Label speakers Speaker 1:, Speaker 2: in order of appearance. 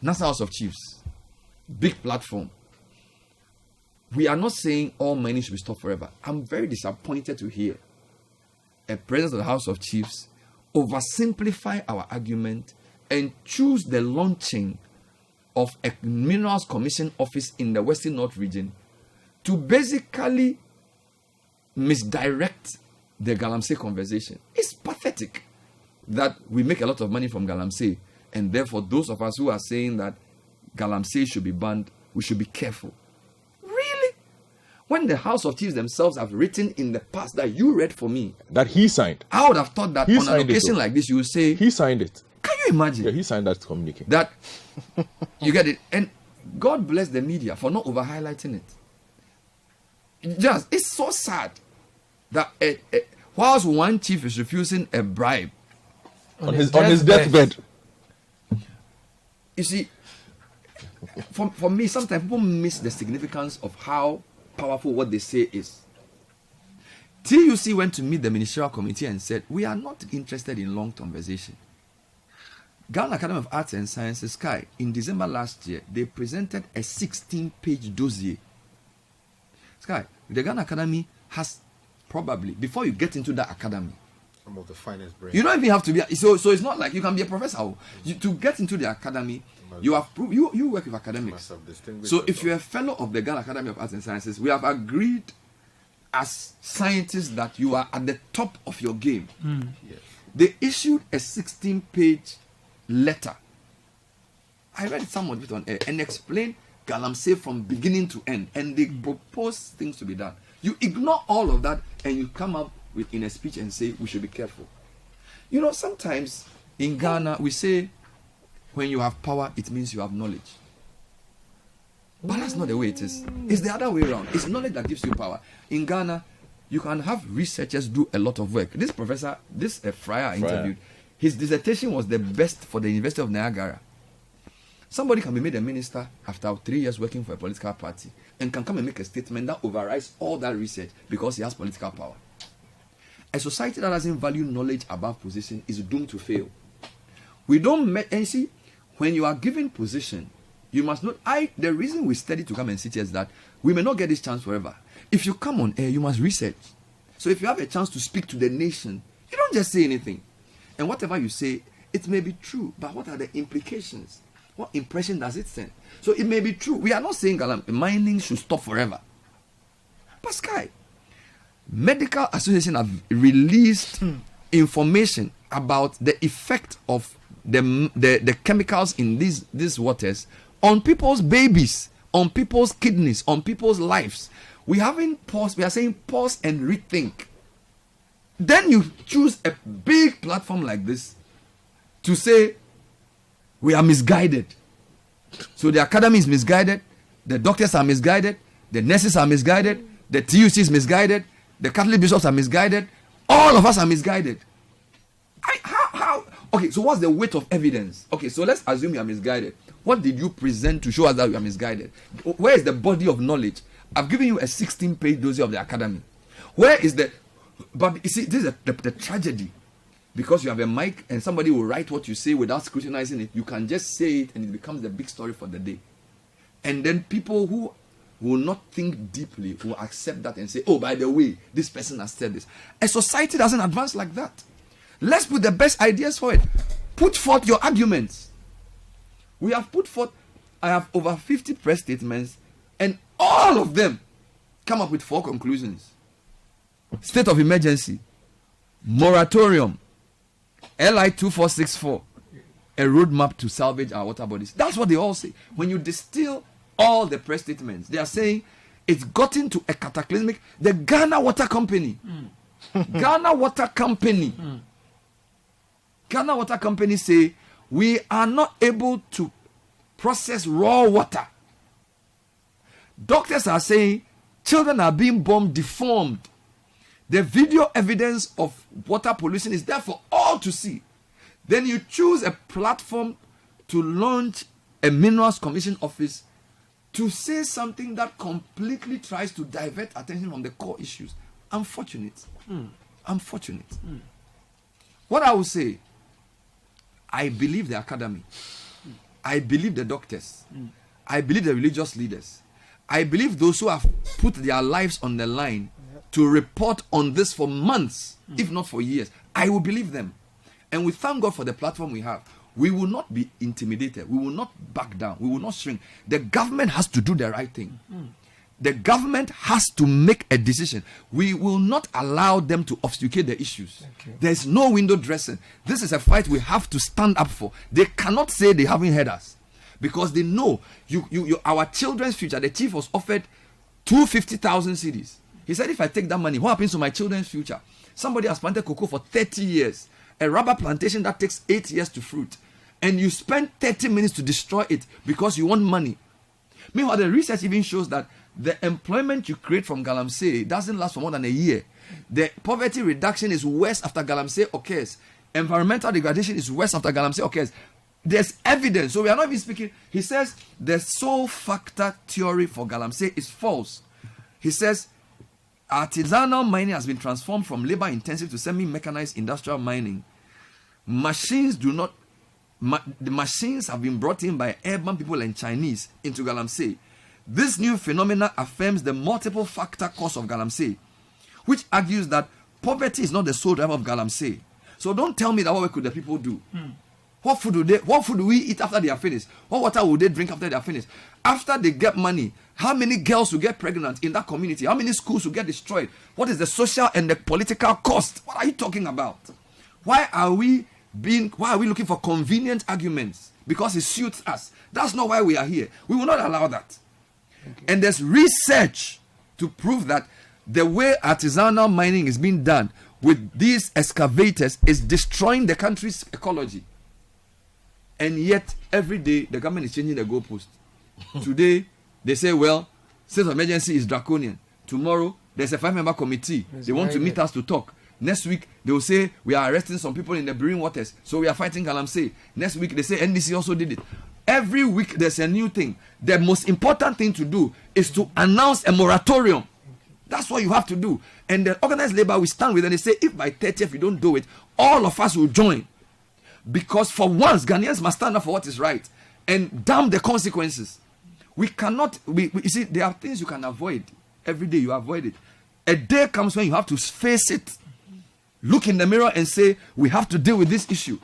Speaker 1: National House of Chiefs, big platform. We are not saying all mining should be stopped forever. I'm very disappointed to hear a president of the House of Chiefs oversimplify our argument and choose the launching of a Minerals Commission office in the Western North region to basically misdirect the Galamsey conversation. It's pathetic that we make a lot of money from Galamsey, and therefore those of us who are saying that Galamsey should be banned, we should be careful. Really? When the House of Chiefs themselves have written in the past that you read for me,
Speaker 2: that he signed,
Speaker 1: I would have thought that on an occasion like this, you would say
Speaker 2: he signed it.
Speaker 1: Can you imagine?
Speaker 2: Yeah, he signed that communique.
Speaker 1: That you get it, and God bless the media for not over highlighting it. It's so sad that whilst one chief is refusing a bribe
Speaker 2: on his deathbed.
Speaker 1: You see, for me, sometimes people miss the significance of how powerful what they say is. TUC went to meet the ministerial committee and said, we are not interested in long conversation. Ghana Academy of Arts and Sciences, Sky, in December last year, they presented a 16-page dossier. Sky, the Ghana Academy has probably, before you get into that academy,
Speaker 3: some of the finest brains.
Speaker 1: You don't even have to be, so it's not like you can be a professor. To get into the academy, you have proved, you work with academics. So if you're a fellow of the Ghana Academy of Arts and Sciences, we have agreed as scientists that you are at the top of your game.
Speaker 3: Yes.
Speaker 1: They issued a 16-page letter. I read some of it on air and explained Galamsey from beginning to end, and they propose things to be done. You ignore all of that and you come up with in a speech and say we should be careful. You know, sometimes in Ghana we say when you have power it means you have knowledge. But that's not the way it is. It's the other way around. It's knowledge that gives you power. In Ghana, you can have researchers do a lot of work. This professor, Friar I interviewed, his dissertation was the best for the University of Niagara. Somebody can be made a minister after 3 years working for a political party and can come and make a statement that overrides all that research because he has political power. A society that doesn't value knowledge above position is doomed to fail. We don't and see, when you are given position, you must not. The reason we study to come and sit here is that we may not get this chance forever. If you come on air, you must research. So if you have a chance to speak to the nation, you don't just say anything. And whatever you say, it may be true, but what are the implications? What impression does it send? So it may be true. We are not saying mining should stop forever. But Sky, Medical Association have released information about the effect of the chemicals in these waters on people's babies, on people's kidneys, on people's lives. We haven't paused. We are saying pause and rethink. Then you choose a big platform like this to say we are misguided. So the academy is misguided, the doctors are misguided, the nurses are misguided, the TUC is misguided, the Catholic bishops are misguided, all of us are misguided. How? Okay, so what's the weight of evidence? Okay, so let's assume you are misguided. What did you present to show us that you are misguided? Where is the body of knowledge? I've given you a 16-page dossier of the academy. Where is the... But you see, this is the tragedy. Because you have a mic and somebody will write what you say without scrutinizing it. You can just say it and it becomes the big story for the day. And then people who will not think deeply will accept that and say, oh, by the way, this person has said this. A society doesn't advance like that. Let's put the best ideas for it. Put forth your arguments. We have put forth, I have over 50 press statements, and all of them come up with 4 conclusions. State of emergency, moratorium, LI 2464, a roadmap to salvage our water bodies. That's what they all say. When you distill all the press statements, they are saying it's gotten to a cataclysmic. The Ghana Water Company, Ghana Water Company, Ghana Water Company say we are not able to process raw water. Doctors are saying children are being born deformed. The video evidence of water pollution is there for all to see. Then you choose a platform to launch a Minerals Commission office to say something that completely tries to divert attention from the core issues. Unfortunate. Unfortunate. What I will say, I believe the academy. I believe the doctors. I believe the religious leaders. I believe those who have put their lives on the line to report on this for months, if not for years. I will believe them. And we thank God for the platform we have. We will not be intimidated. We will not back down. We will not shrink. The government has to do the right thing. The government has to make a decision. We will not allow them to obfuscate the issues. There's no window dressing. This is a fight we have to stand up for. They cannot say they haven't heard us, because they know our children's future. The chief was offered 250,000 cedis. He said, if I take that money, what happens to my children's future? Somebody has planted cocoa for 30 years. A rubber plantation that takes 8 years to fruit. And you spend 30 minutes to destroy it because you want money. Meanwhile, the research even shows that the employment you create from Galamsey doesn't last for more than a year. The poverty reduction is worse after Galamsey occurs. Environmental degradation is worse after Galamsey occurs. There's evidence. So we are not even speaking. He says the sole factor theory for Galamsey is false. He says artisanal mining has been transformed from labor-intensive to semi-mechanized industrial mining. The machines have been brought in by urban people and Chinese into Galamsey. This new phenomena affirms the multiple factor cause of Galamsey, which argues that poverty is not the sole driver of Galamsey. So don't tell me that what could the people do? What food do we eat after they are finished? What water will they drink after they are finished? After they get money, how many girls will get pregnant in that community? How many schools will get destroyed? What is the social and the political cost? What are you talking about? Why are we looking for convenient arguments? Because it suits us. That's not why we are here. We will not allow that. And there's research to prove that the way artisanal mining is being done with these excavators is destroying the country's ecology. And yet, every day, the government is changing the goalpost. Today, they say, well, state of emergency is draconian. Tomorrow, there's a 5-member committee. They want to meet us to talk. Next week, they will say, we are arresting some people in the Marine waters, so we are fighting Galamsey. Next week, they say NDC also did it. Every week, there's a new thing. The most important thing to do is to announce a moratorium. That's what you have to do. And the organized labor will stand with, and they say, if by 30th you don't do it, all of us will join. Because for once, Ghanaians must stand up for what is right and damn the consequences. We cannot, you see, there are things you can avoid. Every day you avoid it. A day comes when you have to face it. Look in the mirror and say, we have to deal with this issue.